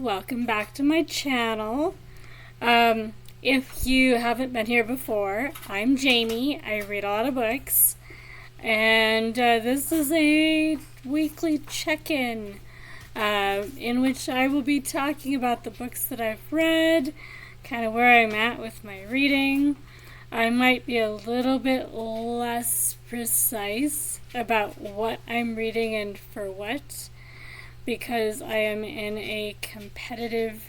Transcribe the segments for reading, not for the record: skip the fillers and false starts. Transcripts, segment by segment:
welcome back to my channel. If you haven't been here before, I'm Jamie. I read a lot of books, and this is a weekly check-in in which I will be talking about the books that I've read, kind of where I'm at with my reading. I might be a little bit less precise about what I'm reading and for what, because I am in a competitive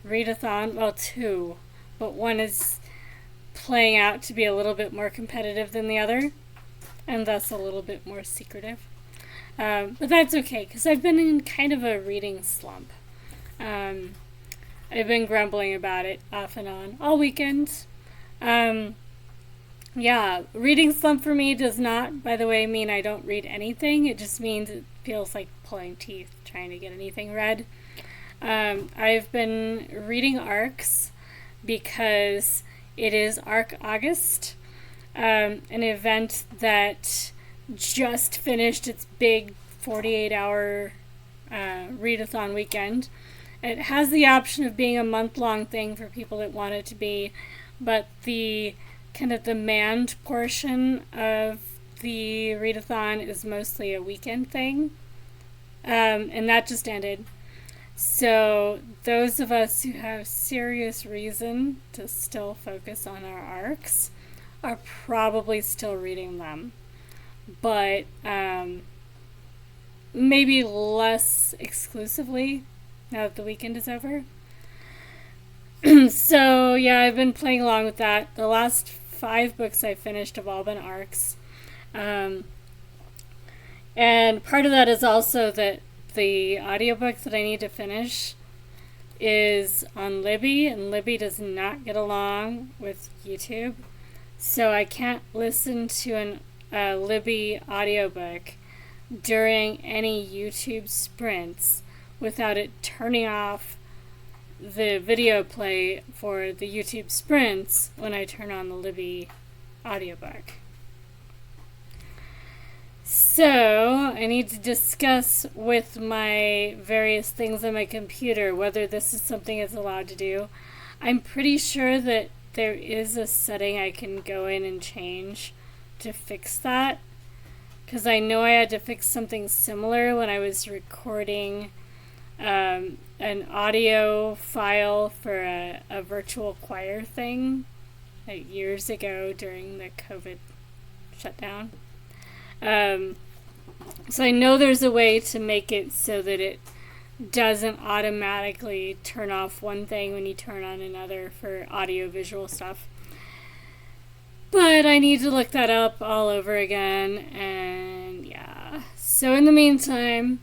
readathon. Well, two, but one is playing out to be a little bit more competitive than the other, and thus a little bit more secretive. But that's okay, because I've been in kind of a reading slump. I've been grumbling about it off and on all weekend. Reading slump for me does not, by the way, mean I don't read anything. It just means it feels like pulling teeth trying to get anything read. I've been reading ARCs because it is ARC August, an event that just finished its big 48-hour readathon weekend. It has the option of being a month-long thing for people that want it to be, but the kind of the manned portion of the readathon is mostly a weekend thing, and that just ended. So those of us who have serious reason to still focus on our arcs are probably still reading them, but maybe less exclusively now that the weekend is over. So yeah, I've been playing along with that. The last 5 books I finished have all been arcs. And part of that is also that the audiobook that I need to finish is on Libby, and Libby does not get along with YouTube. So I can't listen to a Libby audiobook during any YouTube sprints without it turning off the video play for the YouTube sprints when I turn on the Libby audiobook. So I need to discuss with my various things on my computer whether this is something it's allowed to do. I'm pretty sure that there is a setting I can go in and change to fix that, because I know I had to fix something similar when I was recording an audio file for a virtual choir thing like years ago during the COVID shutdown. So I know there's a way to make it so that it doesn't automatically turn off one thing when you turn on another for audio-visual stuff. But I need to look that up all over again, and yeah. So in the meantime,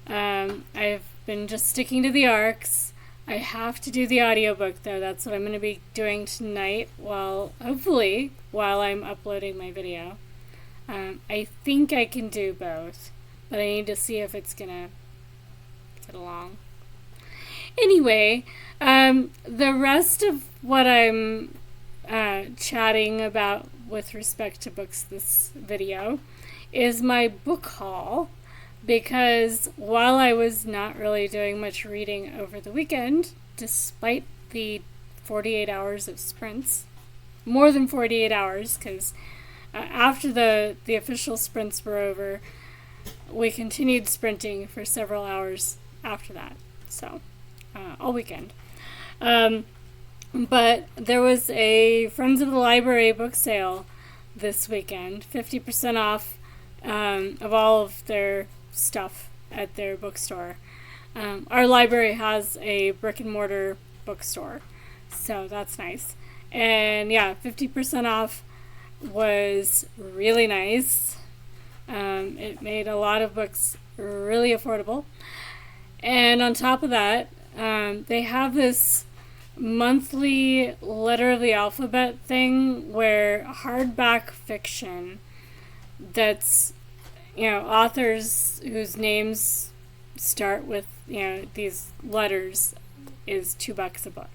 I've been just sticking to the arcs. I have to do the audiobook though. That's what I'm going to be doing tonight hopefully while I'm uploading my video. I think I can do both, but I need to see if it's going to get along. Anyway, the rest of what I'm chatting about with respect to books this video is my book haul, because while I was not really doing much reading over the weekend, despite the 48 hours of sprints, more than 48 hours, because after the official sprints were over, we continued sprinting for several hours after that, so all weekend. But there was a Friends of the Library book sale this weekend, 50% off of all of their stuff at their bookstore. Our library has a brick and mortar bookstore, so that's nice. And yeah, 50% off was really nice. It made a lot of books really affordable. And on top of that, they have this monthly letter of the alphabet thing where hardback fiction that's, authors whose names start with, these letters is $2 a book.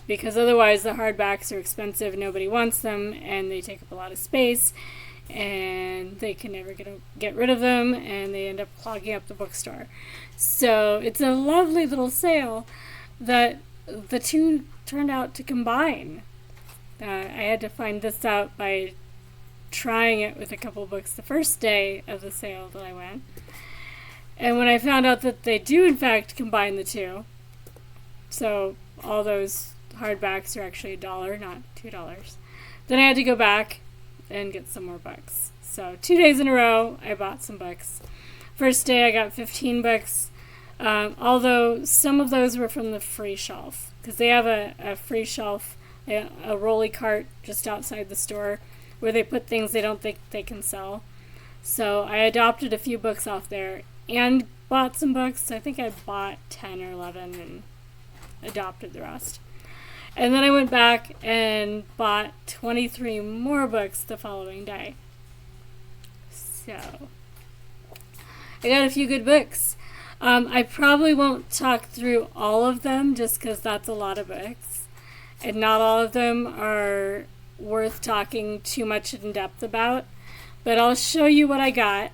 Because otherwise the hardbacks are expensive, nobody wants them, and they take up a lot of space. and they can never get rid of them, and they end up clogging up the bookstore. So it's a lovely little sale that the two turned out to combine. I had to find this out by trying it with a couple books the first day of the sale that I went. And when I found out that they do in fact combine the two, so all those hardbacks are actually $1, not $2, then I had to go back and get some more books. So 2 days in a row, I bought some books. First day I got 15 books, although some of those were from the free shelf, because they have a free shelf, a rolly cart just outside the store where they put things they don't think they can sell. So I adopted a few books off there and bought some books. I think I bought 10 or 11 and adopted the rest. And then I went back and bought 23 more books the following day. So I got a few good books. I probably won't talk through all of them just because that's a lot of books. And not all of them are worth talking too much in depth about. But I'll show you what I got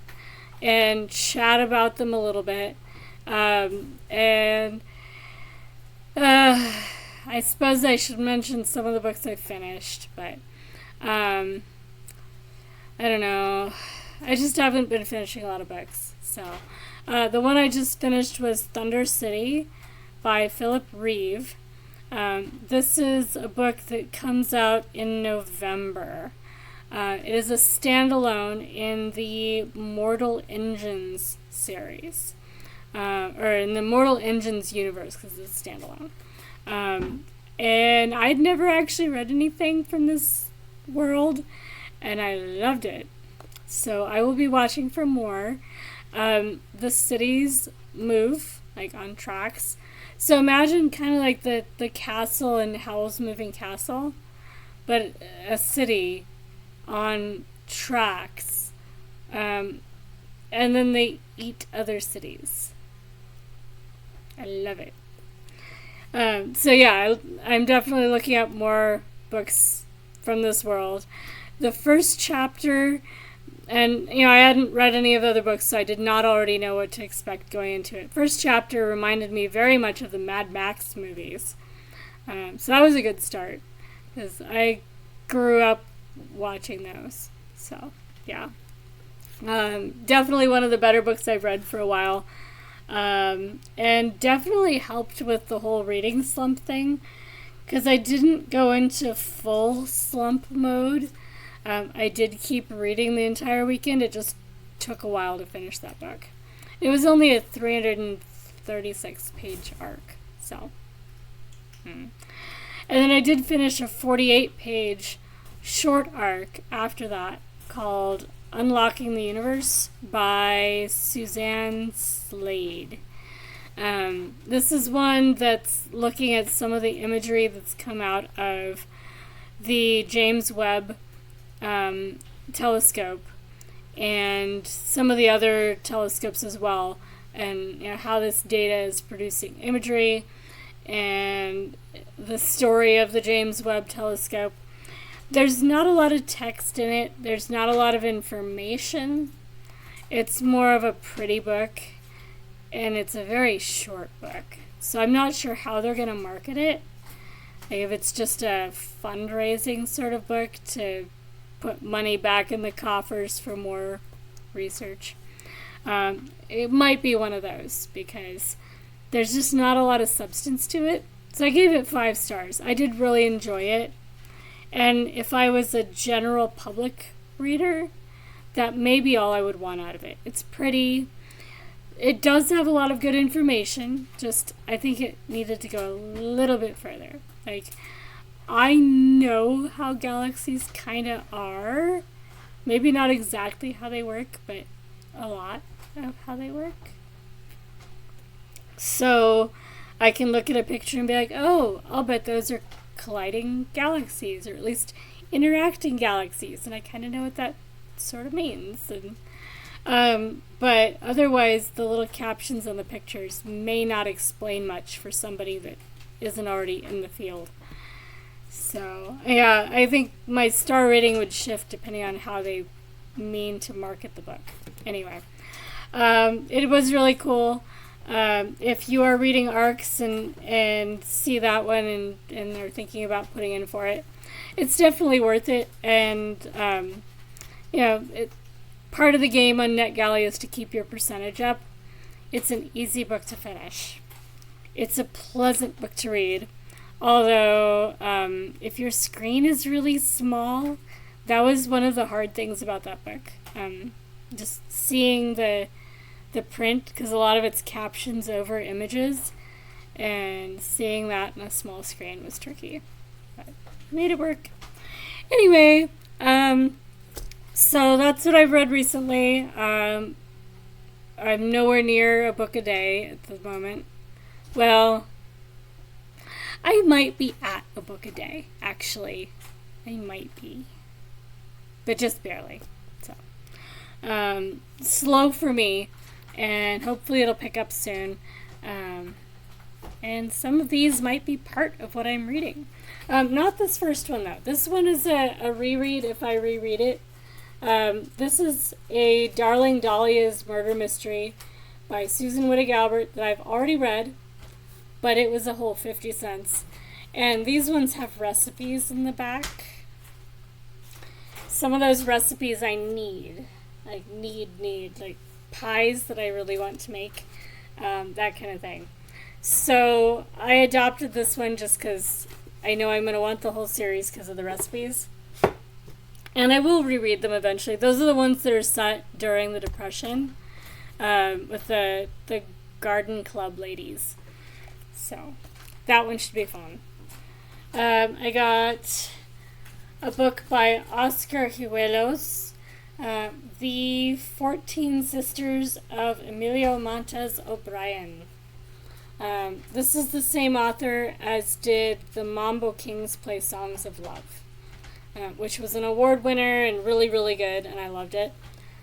and chat about them a little bit. I suppose I should mention some of the books I finished, but I don't know. I just haven't been finishing a lot of books. So the one I just finished was Thunder City by Philip Reeve. This is a book that comes out in November. It is a standalone in the Mortal Engines series, or in the Mortal Engines universe, because it's a standalone. And I'd never actually read anything from this world, and I loved it. So I will be watching for more. The cities move, like on tracks. So imagine kind of like the castle in Howl's Moving Castle, but a city on tracks. And then they eat other cities. I love it. So yeah, I'm definitely looking up more books from this world. The first chapter, and I hadn't read any of the other books, so I did not already know what to expect going into it. First chapter reminded me very much of the Mad Max movies. So that was a good start, because I grew up watching those. So yeah, definitely one of the better books I've read for a while. And definitely helped with the whole reading slump thing, because I didn't go into full slump mode. I did keep reading the entire weekend. It just took a while to finish that book. It was only a 336-page arc, so. And then I did finish a 48-page short arc after that called Unlocking the Universe by Suzanne Slade. This is one that's looking at some of the imagery that's come out of the James Webb telescope and some of the other telescopes as well, and how this data is producing imagery and the story of the James Webb telescope. There's not a lot of text in it. There's not a lot of information. It's more of a pretty book, and it's a very short book. So I'm not sure how they're going to market it. Like if it's just a fundraising sort of book to put money back in the coffers for more research. It might be one of those, because there's just not a lot of substance to it. So I gave it 5 stars. I did really enjoy it. And if I was a general public reader, that may be all I would want out of it. It's pretty. It does have a lot of good information, just I think it needed to go a little bit further. Like, I know how galaxies kind of are. Maybe not exactly how they work, but a lot of how they work. So I can look at a picture and be like, oh, I'll bet those are colliding galaxies, or at least interacting galaxies, and I kind of know what that sort of means. And but otherwise, the little captions on the pictures may not explain much for somebody that isn't already in the field. So yeah, I think my star rating would shift depending on how they mean to market the book. Anyway, it was really cool. If you are reading ARCs and see that one and are thinking about putting in for it, it's definitely worth it. And, part of the game on NetGalley is to keep your percentage up. It's an easy book to finish. It's a pleasant book to read. Although, if your screen is really small, that was one of the hard things about that book. Just seeing the print, because a lot of it's captions over images, and seeing that in a small screen was tricky. But I made it work. Anyway, so that's what I've read recently. I'm nowhere near a book a day at the moment. Well, I might be at a book a day, actually. I might be. But just barely. So, slow for me, and hopefully it'll pick up soon. And some of these might be part of what I'm reading. Not this first one, though. This one is a reread if I reread it. This is a Darling Dahlia's murder mystery by Susan Wittig Albert that I've already read, but it was a whole 50 cents. And these ones have recipes in the back. Some of those recipes I need. Like, like pies that I really want to make. That kind of thing. So, I adopted this one just because I know I'm going to want the whole series because of the recipes. And I will reread them eventually. Those are the ones that are set during the Depression with the Garden Club ladies. So, that one should be fun. I got a book by Oscar Huelos, The 14 Sisters of Emilio Montes O'Brien. This is the same author as did The Mambo Kings Play Songs of Love, which was an award winner and really, really good, and I loved it.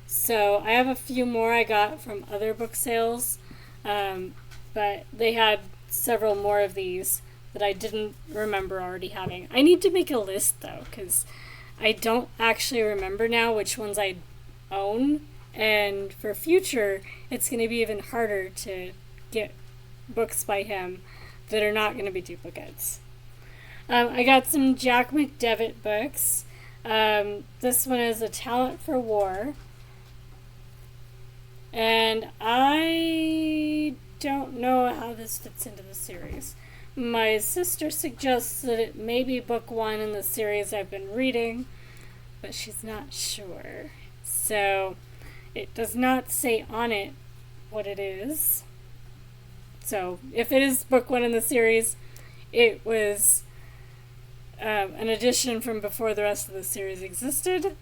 So I have a few more I got from other book sales, but they had several more of these that I didn't remember already having. I need to make a list, though, because I don't actually remember now which ones I own, and for future, it's going to be even harder to get books by him that are not going to be duplicates. I got some Jack McDevitt books. This one is A Talent for War. And I don't know how this fits into the series. My sister suggests that it may be book one in the series I've been reading, but she's not sure. So it does not say on it what it is. So if it is book one in the series, it was an addition from before the rest of the series existed.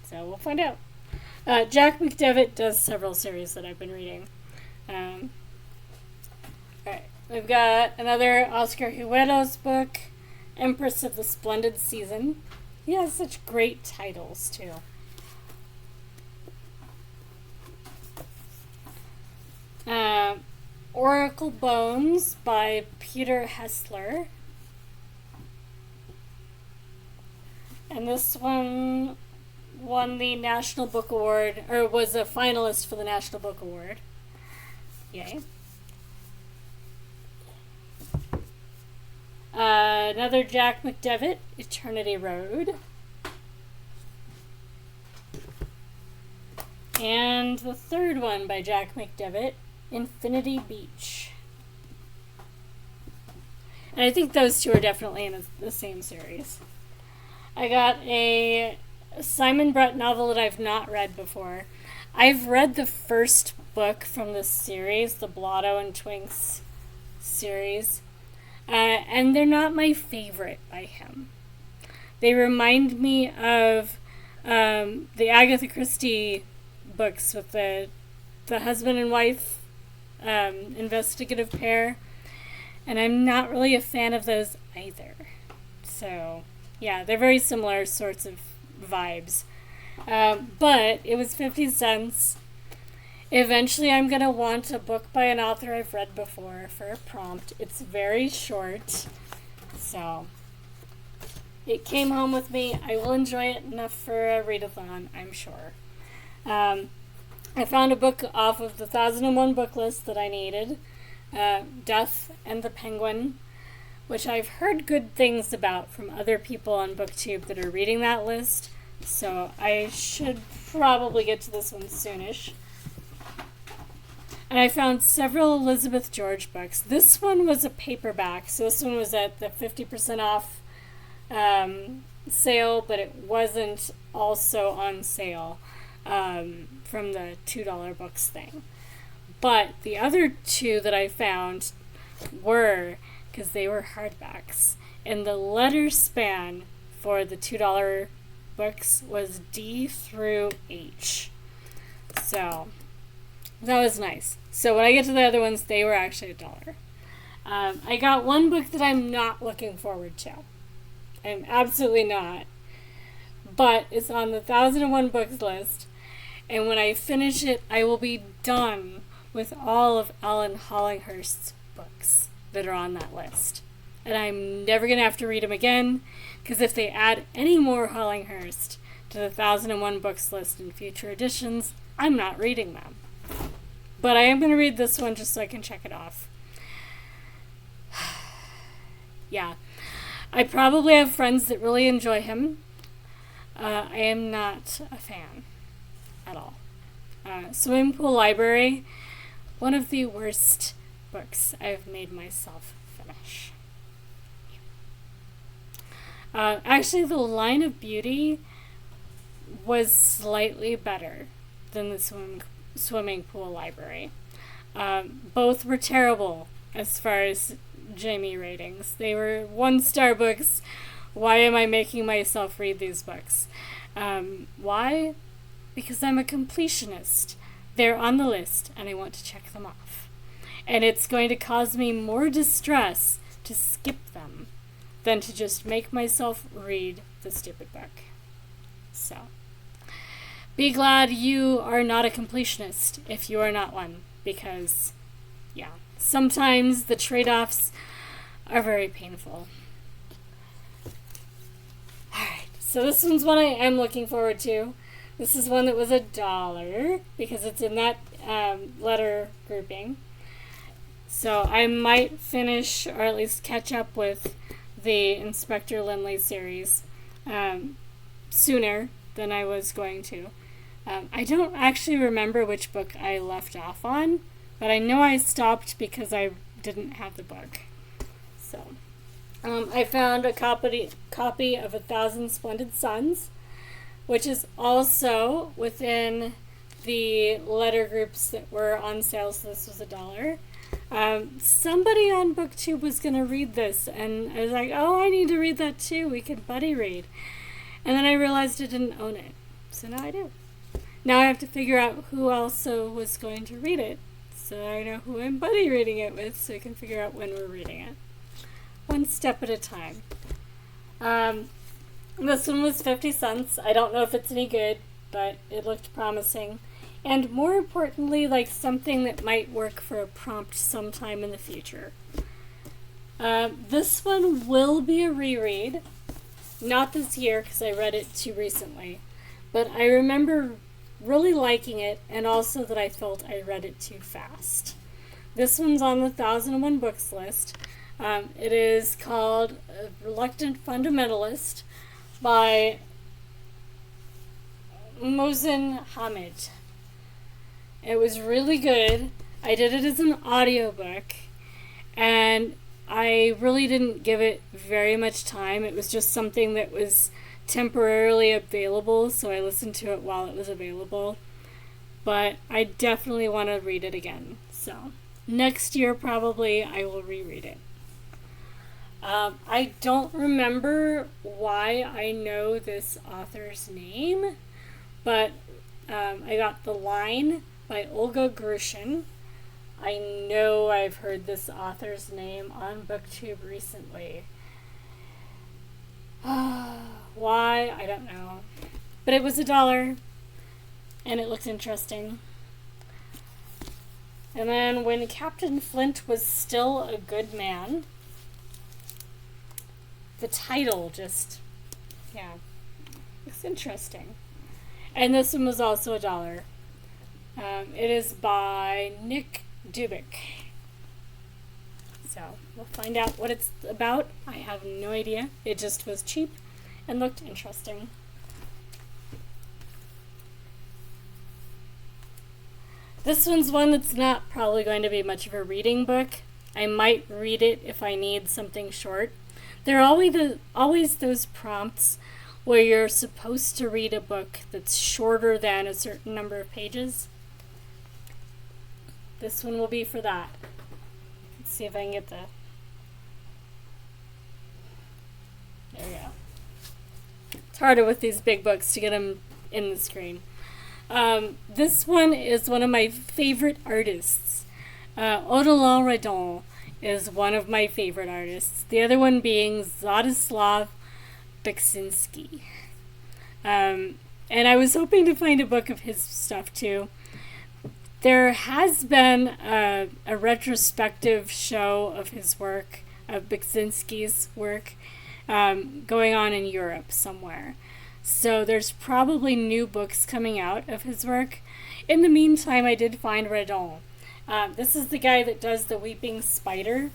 So we'll find out. Jack McDevitt does several series that I've been reading. Alright, we've got another Oscar Huelos book, Empress of the Splendid Season. He has such great titles, too. Oracle Bones by Peter Hessler. And this one won the National Book Award, or was a finalist for the National Book Award. Yay. Another Jack McDevitt, Eternity Road. And the third one by Jack McDevitt, Infinity Beach. And I think those two are definitely in the same series. I got a Simon Brett novel that I've not read before. I've read the first book from this series, the Blotto and Twinks series, and they're not my favorite by him. They remind me of the Agatha Christie books with the husband and wife investigative pair, and I'm not really a fan of those either. So, yeah, they're very similar sorts of vibes. But it was 50 cents. Eventually I'm going to want a book by an author I've read before for a prompt. It's very short. So, It came home with me. I will enjoy it enough for a readathon, I'm sure. I found a book off of the 1001 book list that I needed, Death and the Penguin, which I've heard good things about from other people on BookTube that are reading that list, so I should probably get to this one soonish. And I found several Elizabeth George books. This one was a paperback, so this one was at the 50% off sale, but it wasn't also on sale from the $2 books thing. But the other two that I found were, because they were hardbacks, and the letter span for the $2 books was D through H. So that was nice. So when I get to the other ones, they were actually $1. I got one book that I'm not looking forward to. I'm absolutely not. But it's on the 1001 books list. And when I finish it, I will be done with all of Ellen Hollinghurst's books that are on that list. And I'm never going to have to read them again, because if they add any more Hollinghurst to the 1001 books list in future editions, I'm not reading them. But I am going to read this one just so I can check it off. Yeah. I probably have friends that really enjoy him. I am not a fan at all. Swimming Pool Library, one of the worst books I've made myself finish. Actually, The Line of Beauty was slightly better than the Swimming Pool Library. Both were terrible as far as Jamie ratings. They were 1-star books. Why am I making myself read these books? Why? Because I'm a completionist. They're on the list, and I want to check them off. And it's going to cause me more distress to skip them than to just make myself read the stupid book. So, be glad you are not a completionist if you are not one, because, yeah, sometimes the trade-offs are very painful. Alright, so this one's one I am looking forward to. This is one that was $1 because it's in that letter grouping. So I might finish or at least catch up with the Inspector Lindley series sooner than I was going to. I don't actually remember which book I left off on, but I know I stopped because I didn't have the book. So I found a copy of 1,000 Splendid Suns, which is also within the letter groups that were on sale, so this was $1. Somebody on BookTube was going to read this, and I was like, oh, I need to read that too. We could buddy read. And then I realized I didn't own it, so now I do. Now I have to figure out who also was going to read it, so I know who I'm buddy reading it with, so I can figure out when we're reading it. One step at a time. This one was 50 cents. I don't know if it's any good, but it looked promising. And more importantly, like something that might work for a prompt sometime in the future. This one will be a reread. Not this year, because I read it too recently. But I remember really liking it, and also that I felt I read it too fast. This one's on the 1001 books list. It is called Reluctant Fundamentalist by Mohsin Hamid. It was really good. I did it as an audiobook, and I really didn't give it very much time. It was just something that was temporarily available, so I listened to it while it was available. But I definitely want to read it again. So next year probably I will reread it. I don't remember why I know this author's name, but I got The Line by Olga Grushin. I know I've heard this author's name on BookTube recently. Why? I don't know. But it was $1, and it looked interesting. And then When Captain Flint Was Still a Good Man. The title just Yeah, it's interesting. And this one was also $1. It is by Nick Dubik. So we'll find out what it's about. I have no idea. It just was cheap and looked interesting. This one's one that's not probably going to be much of a reading book. I might read it if I need something short. There are always those prompts where you're supposed to read a book that's shorter than a certain number of pages. This one will be for that. Let's see if I can get the... There we go. It's harder with these big books to get them in the screen. This one is one of my favorite artists. Odilon Redon is one of my favorite artists. The other one being Zadislav Beksinski. And I was hoping to find a book of his stuff too. There has been a retrospective show of his work, of Beksinski's work, going on in Europe somewhere. So there's probably new books coming out of his work. In the meantime, I did find Redon. This is the guy that does the Weeping Spider.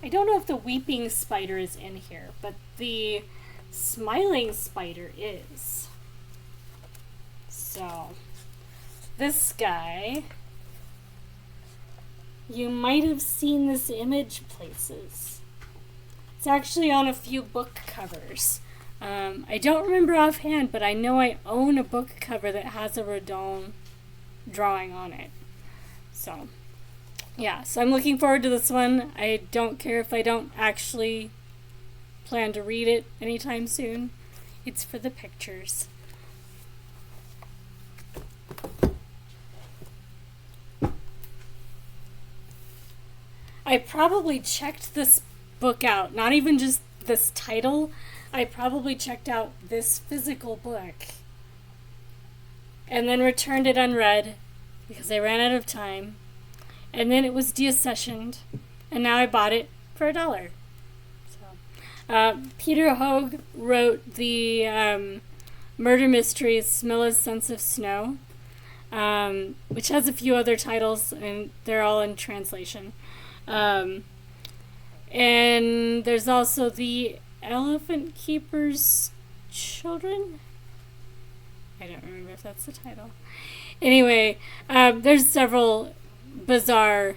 I don't know if the Weeping Spider is in here, but the Smiling Spider is. So, this guy, you might have seen this image places. It's actually on a few book covers. I don't remember offhand, but I know I own a book cover that has a Redon drawing on it. So, yeah, so I'm looking forward to this one. I don't care if I don't actually plan to read it anytime soon. It's for the pictures. I probably checked this book out, not even just this title. I probably checked out this physical book and then returned it unread because I ran out of time. And then it was deaccessioned, and now I bought it for $1. So, Peter Hoag wrote the murder mysteries Smilla's Sense of Snow, which has a few other titles, and they're all in translation. And there's also the Elephant Keeper's Children. I don't remember if that's the title. Anyway, there's several bizarre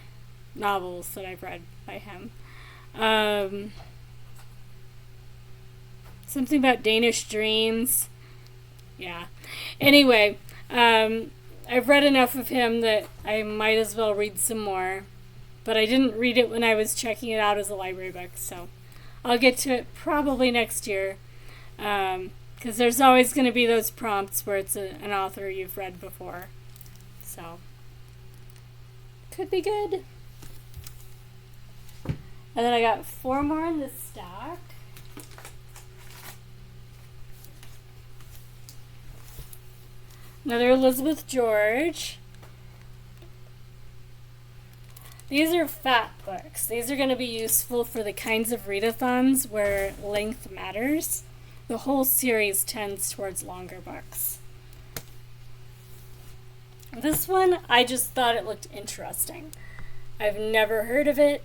novels that I've read by him. Something about Danish dreams. Yeah. Anyway, I've read enough of him that I might as well read some more. But I didn't read it when I was checking it out as a library book, so I'll get to it probably next year. Because there's always going to be those prompts where it's an author you've read before. So, could be good. And then I got 4 more in this stack. Another Elizabeth George. These are fat books. These are going to be useful for the kinds of readathons where length matters. The whole series tends towards longer books. This one, I just thought it looked interesting. I've never heard of it.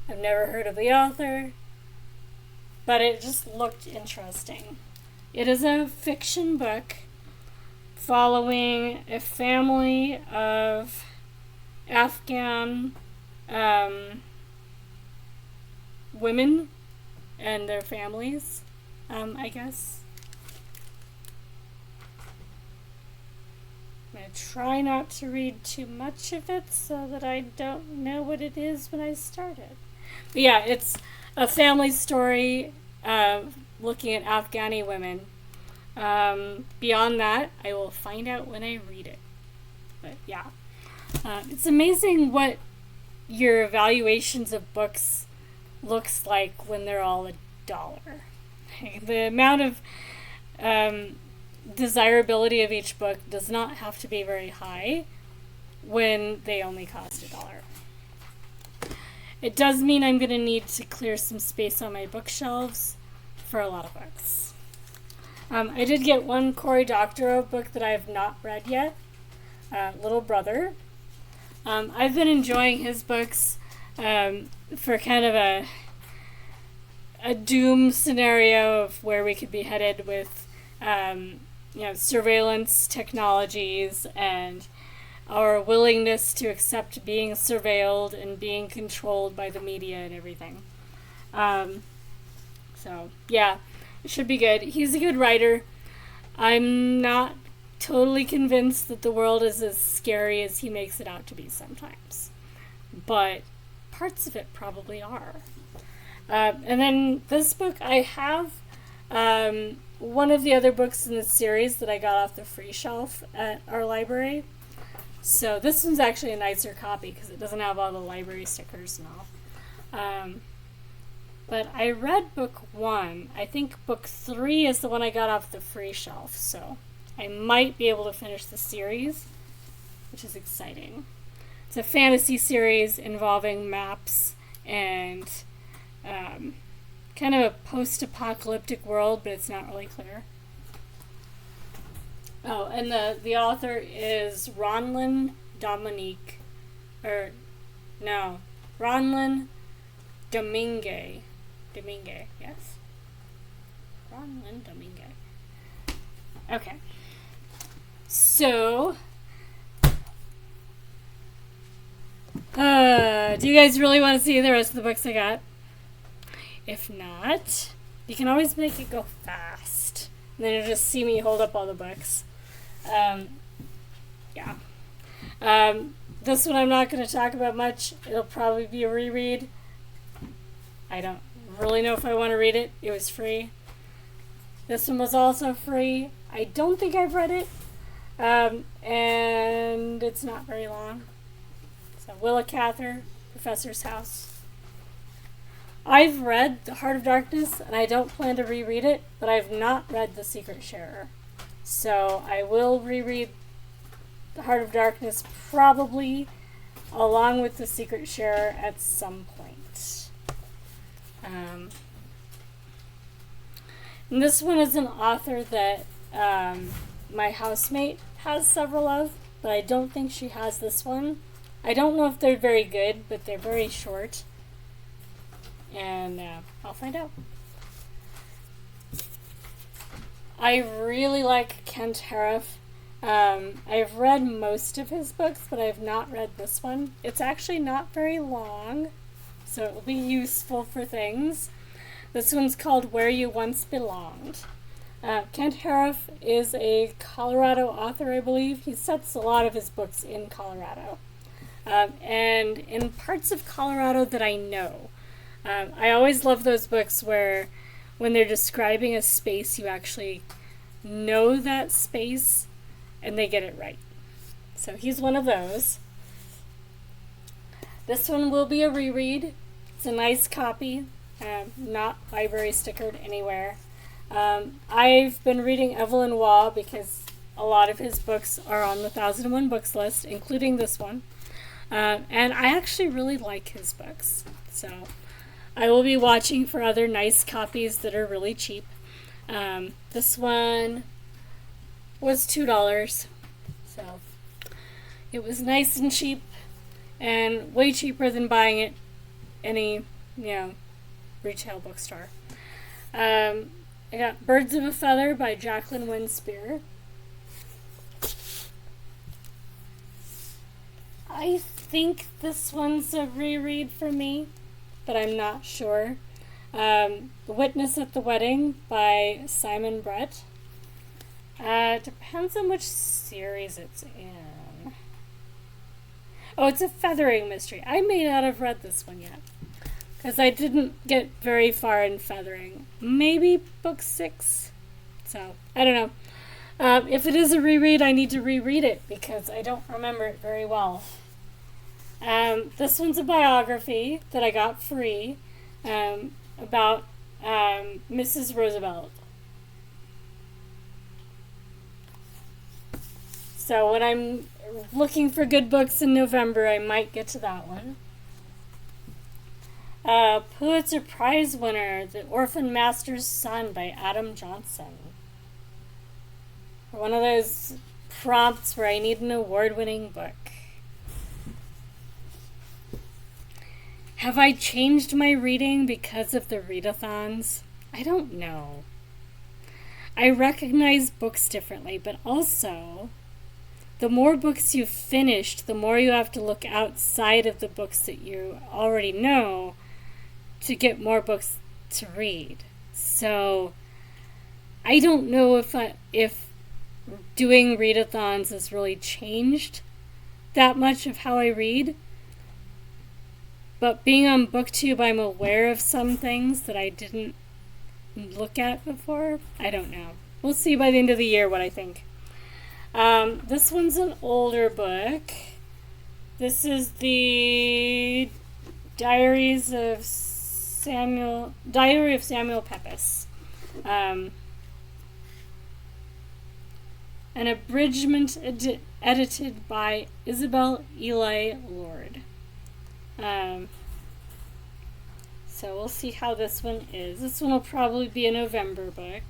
I've never heard of the author. But it just looked interesting. It is a fiction book following a family of Afghan women and their families, I guess. I'm going to try not to read too much of it so that I don't know what it is when I start it. But yeah, it's a family story looking at Afghani women. Beyond that, I will find out when I read it. But yeah. It's amazing what your evaluations of books looks like when they're all $1. The amount of desirability of each book does not have to be very high when they only cost $1. It does mean I'm going to need to clear some space on my bookshelves for a lot of books. I did get one Cory Doctorow book that I have not read yet, Little Brother. I've been enjoying his books for kind of a doom scenario of where we could be headed with surveillance technologies and our willingness to accept being surveilled and being controlled by the media and everything. So, yeah, it should be good. He's a good writer. I'm not totally convinced that the world is as scary as he makes it out to be sometimes. But parts of it probably are. And then this book, I have one of the other books in the series that I got off the free shelf at our library. So this one's actually a nicer copy because it doesn't have all the library stickers and all. But I read book 1. I think book 3 is the one I got off the free shelf. So I might be able to finish the series, which is exciting. It's a fantasy series involving maps and kind of a post-apocalyptic world, but it's not really clear. Oh, and the author is Ronlin Dominique. Ronlin Domingue. Domingue, yes. Ronlin Domingue. Okay. So, do you guys really want to see the rest of the books I got? If not, you can always make it go fast. And then you'll just see me hold up all the books. This one I'm not going to talk about much. It'll probably be a reread. I don't really know if I want to read it. It was free. This one was also free. I don't think I've read it. And it's not very long. So Willa Cather, Professor's House. I've read The Heart of Darkness, and I don't plan to reread it, but I've not read The Secret Sharer. So I will reread The Heart of Darkness probably along with The Secret Sharer at some point. And this one is an author that my housemate has several of, but I don't think she has this one. I don't know if they're very good, but they're very short. And I'll find out. I really like Kent Harif. I've read most of his books, but I've not read this one. It's actually not very long, so it will be useful for things. This one's called Where You Once Belonged. Kent Harif is a Colorado author, I believe. He sets a lot of his books in Colorado. And in parts of Colorado that I know. I always love those books where when they're describing a space, you actually know that space and they get it right. So he's one of those. This one will be a reread. It's a nice copy, not library stickered anywhere. I've been reading Evelyn Waugh because a lot of his books are on the 1001 Books list, including this one. And I actually really like his books. So I will be watching for other nice copies that are really cheap. This one was $2. So it was nice and cheap and way cheaper than buying it any, retail bookstore. I got Birds of a Feather by Jacqueline Winspear. I think this one's a reread for me, but I'm not sure. Witness at the Wedding by Simon Brett. Depends on which series it's in. Oh, it's a feathering mystery. I may not have read this one yet, because I didn't get very far in feathering. Maybe book 6. So, I don't know. If it is a reread, I need to reread it, because I don't remember it very well. This one's a biography that I got free about Mrs. Roosevelt. So when I'm looking for good books in November, I might get to that one. Pulitzer Prize winner, The Orphan Master's Son by Adam Johnson. One of those prompts where I need an award-winning book. Have I changed my reading because of the readathons? I don't know. I recognize books differently, but also, the more books you've finished, the more you have to look outside of the books that you already know to get more books to read. So, I don't know if doing readathons has really changed that much of how I read. But being on BookTube, I'm aware of some things that I didn't look at before. I don't know. We'll see by the end of the year what I think. This one's an older book. This is the Diary of Samuel Pepys. An abridgment edited by Isabel Eli Lord. So we'll see how this one is. This one will probably be a November book.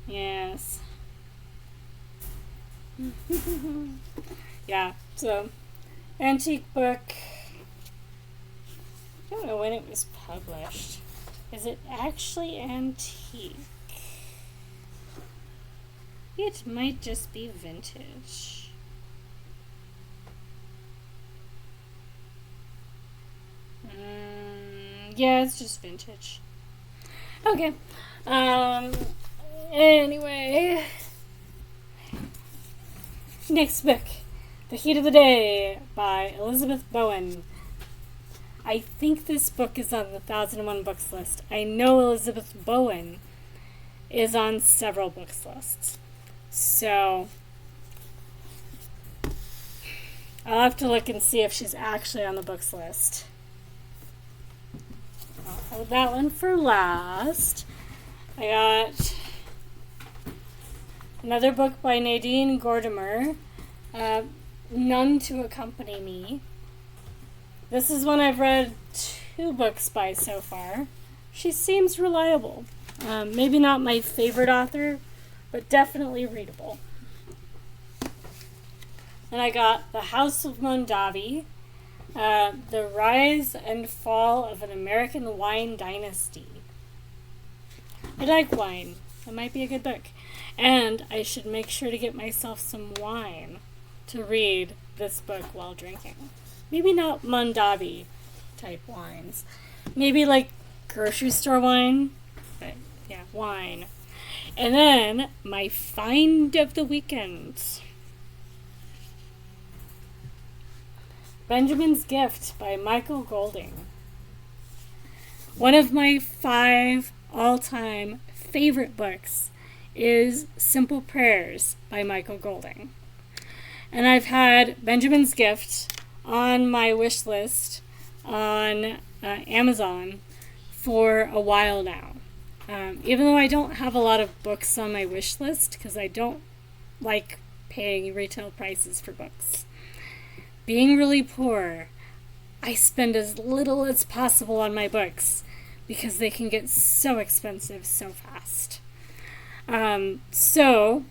Yes. Yeah, so antique book. I don't know when it was published. Is it actually antique? It might just be vintage. Yeah, it's just vintage. Okay. Anyway. Next book. The Heat of the Day by Elizabeth Bowen. I think this book is on the 1001 Books list. I know Elizabeth Bowen is on several books lists. So, I'll have to look and see if she's actually on the books list. I'll hold that one for last. I got another book by Nadine Gordimer, None to Accompany Me. This is one I've read 2 books by so far. She seems reliable. Maybe not my favorite author, but definitely readable. And I got The House of Mondavi, The Rise and Fall of an American Wine Dynasty. I like wine. It might be a good book. And I should make sure to get myself some wine to read this book while drinking. Maybe not Mondavi type wines. Maybe like grocery store wine. But yeah, wine. And then my find of the weekend. Benjamin's Gift by Michael Golding. One of my 5 all-time favorite books is Simple Prayers by Michael Golding. And I've had Benjamin's Gift on my wish list on Amazon for a while now. Even though I don't have a lot of books on my wish list because I don't like paying retail prices for books. Being really poor, I spend as little as possible on my books because they can get so expensive so fast. So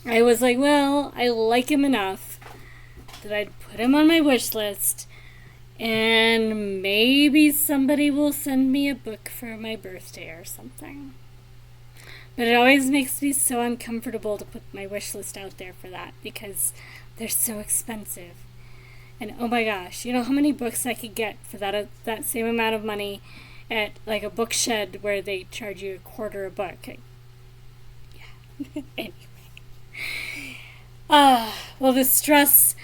I was like, well, I like him enough that I'd put him on my wish list and maybe somebody will send me a book for my birthday or something. But it always makes me so uncomfortable to put my wish list out there for that because they're so expensive. And oh my gosh, you know how many books I could get for that same amount of money at like a book shed where they charge you $0.25 a book? Yeah. Anyway. Well, the stress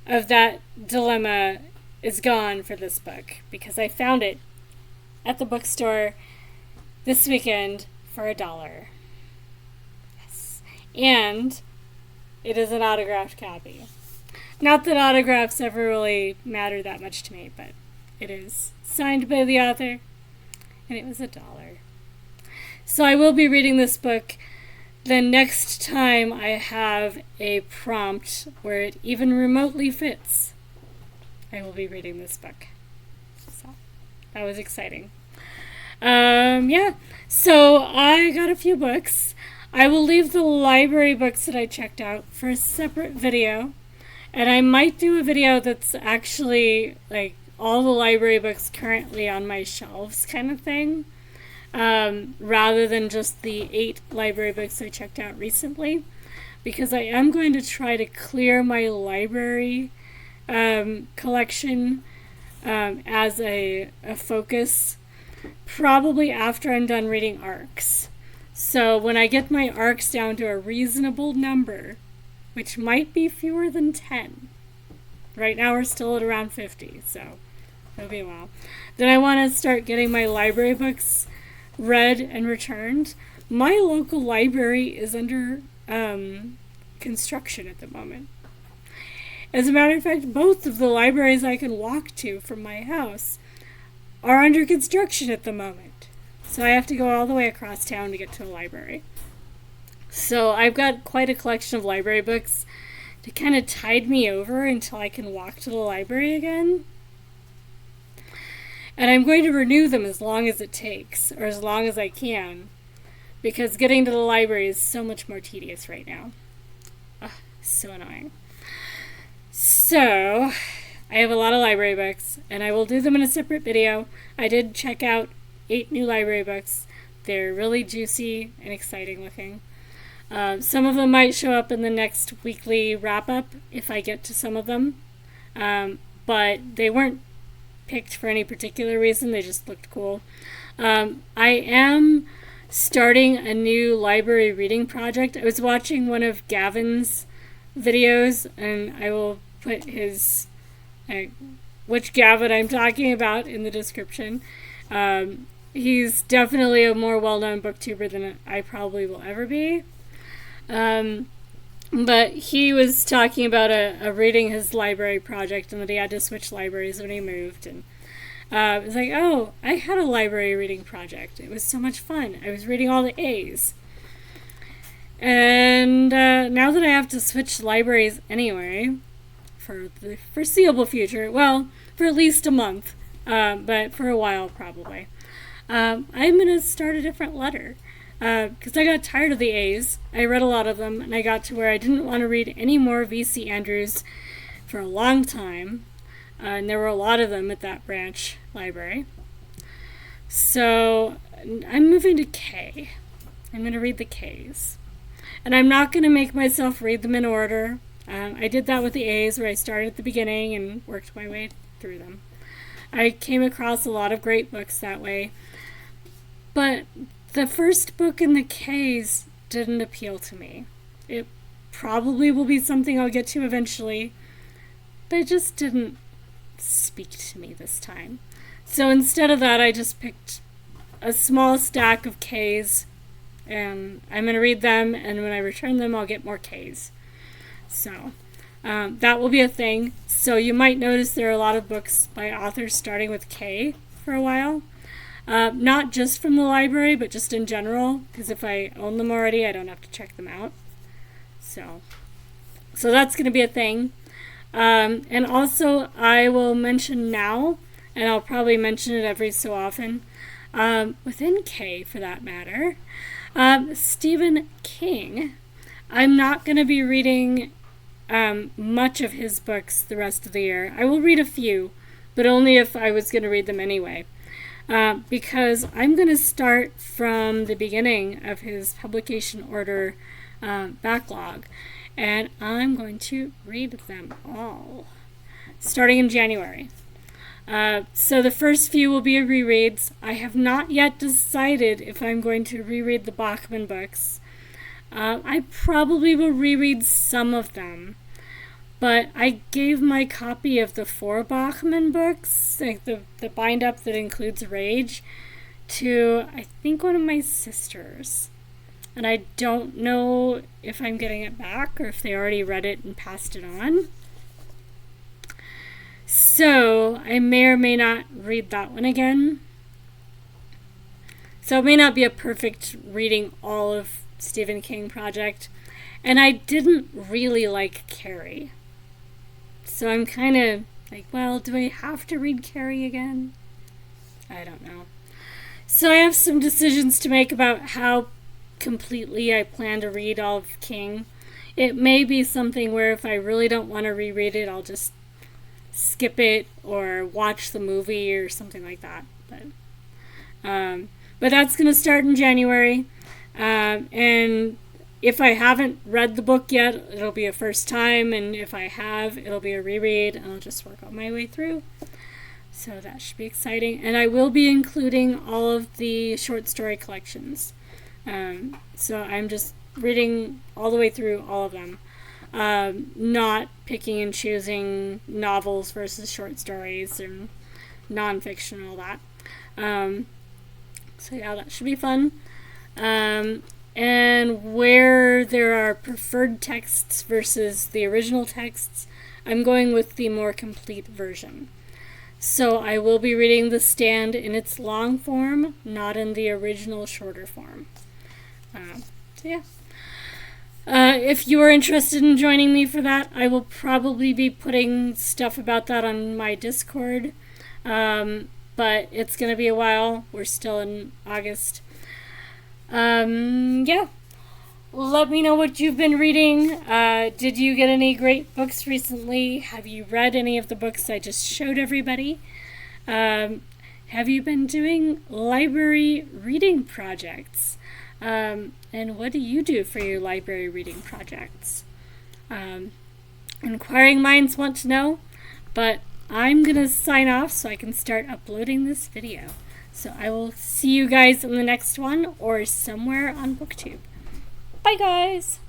of that dilemma is gone for this book because I found it at the bookstore this weekend for $1. Yes. And it is an autographed copy. Not that autographs ever really matter that much to me, but it is signed by the author, and it was $1. So I will be reading this book the next time I have a prompt where it even remotely fits. I will be reading this book. So that was exciting. Yeah, so I got a few books. I will leave the library books that I checked out for a separate video. And I might do a video that's actually like all the library books currently on my shelves kind of thing. Rather than just the 8 library books I checked out recently. Because I am going to try to clear my library collection as a focus, probably after I'm done reading ARCs. So when I get my ARCs down to a reasonable number, which might be fewer than 10, right now we're still at around 50, so it'll be a while, then I want to start getting my library books read and returned. My local library is under construction at the moment. As a matter of fact, both of the libraries I can walk to from my house are under construction at the moment. So I have to go all the way across town to get to a library. So I've got quite a collection of library books to kind of tide me over until I can walk to the library again. And I'm going to renew them as long as it takes, or as long as I can, because getting to the library is so much more tedious right now. Ugh, so annoying. So, I have a lot of library books, and I will do them in a separate video. I did check out 8 new library books. They're really juicy and exciting looking. Some of them might show up in the next weekly wrap-up if I get to some of them. But they weren't picked for any particular reason. They just looked cool. I am starting a new library reading project. I was watching one of Gavin's videos, and I will put his which Gavin I'm talking about in the description. He's definitely a more well-known booktuber than I probably will ever be. But he was talking about a reading his library project and that he had to switch libraries when he moved. And it was like, oh, I had a library reading project. It was so much fun. I was reading all the A's. And now that I have to switch libraries anyway, for the foreseeable future, well, for at least a month, but for a while probably, I'm going to start a different letter. Because I got tired of the A's. I read a lot of them, and I got to where I didn't want to read any more V.C. Andrews for a long time. And there were a lot of them at that branch library. So I'm moving to K. I'm going to read the K's. And I'm not going to make myself read them in order. I did that with the A's, where I started at the beginning and worked my way through them. I came across a lot of great books that way. But the first book in the K's didn't appeal to me. It probably will be something I'll get to eventually, but it just didn't speak to me this time. So instead of that, I just picked a small stack of K's, and I'm going to read them, and when I return them, I'll get more K's. So that will be a thing. So you might notice there are a lot of books by authors starting with K for a while. Not just from the library, but just in general, because if I own them already, I don't have to check them out. So that's going to be a thing. And also, I will mention now, and I'll probably mention it every so often, within K for that matter, Stephen King. I'm not going to be reading much of his books the rest of the year. I will read a few, but only if I was going to read them anyway. Because I'm going to start from the beginning of his publication order backlog, and I'm going to read them all, starting in January. So the first few will be rereads. I have not yet decided if I'm going to reread the Bachman books. I probably will reread some of them. But I gave my copy of the 4 Bachman books, like the bind-up that includes Rage, to, I think, one of my sisters. And I don't know if I'm getting it back or if they already read it and passed it on. So I may or may not read that one again. So it may not be a perfect reading all of Stephen King project. And I didn't really like Carrie. So I'm kind of like, well, do I have to read Carrie again? I don't know. So I have some decisions to make about how completely I plan to read all of King. It may be something where if I really don't want to reread it, I'll just skip it or watch the movie or something like that. But that's going to start in January. And if I haven't read the book yet, it'll be a first time. And if I have, it'll be a reread. And I'll just work on my way through. So that should be exciting. And I will be including all of the short story collections. So I'm just reading all the way through all of them. Not picking and choosing novels versus short stories and nonfiction and all that. So yeah, that should be fun. And where there are preferred texts versus the original texts, I'm going with the more complete version. So I will be reading The Stand in its long form, not in the original shorter form. So yeah. If you are interested in joining me for that, I will probably be putting stuff about that on my Discord. But it's going to be a while. We're still in August. Yeah. Let me know what you've been reading. Did you get any great books recently? Have you read any of the books I just showed everybody? Have you been doing library reading projects? And what do you do for your library reading projects? Inquiring minds want to know, but I'm going to sign off so I can start uploading this video. So I will see you guys in the next one or somewhere on BookTube. Bye, guys!